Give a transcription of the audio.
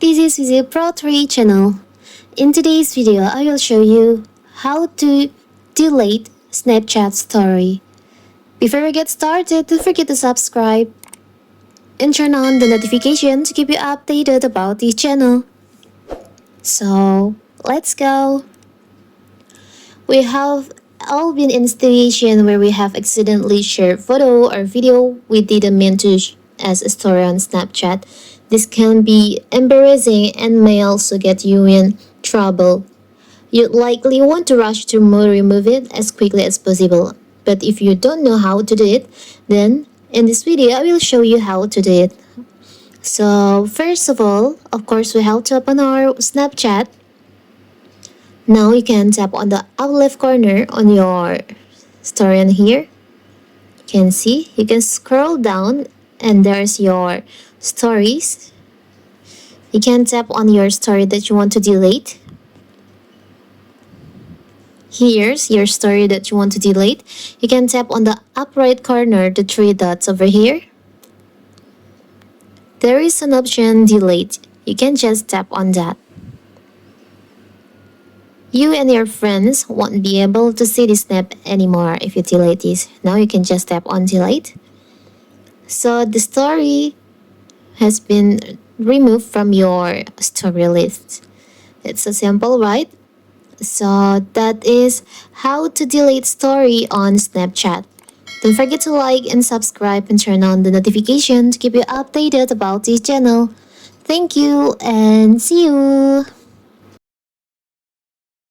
This is Visit Pro 3 channel. In today's video, I will show you how to delete Snapchat story. Before we get started, don't forget to subscribe and turn on the notification to keep you updated about this channel. So, let's go. We have all been in a situation where we have accidentally shared photo or video we didn't mean to as a story on Snapchat. This can be embarrassing and may also get you in trouble. You'd likely want to rush to remove it as quickly as possible. But if you don't know how to do it, then in this video I will show you how to do it. So first of all, of course, we have to open our Snapchat. Now you can tap on the upper left corner on your story on here. You can see, you can scroll down and there's your stories. You can tap on your story that you want to delete. Here's your story that you want to delete. You can tap on the upper right corner, the three dots over here. There is an option delete. You can just tap on that. You and your friends won't be able to see the snap anymore if you delete this. Now you can just tap on delete. So the story has been removed from your story list. It's so simple, right? So that is how to delete story on Snapchat. Don't forget to like and subscribe and turn on the notification to keep you updated about this channel. Thank you and see you!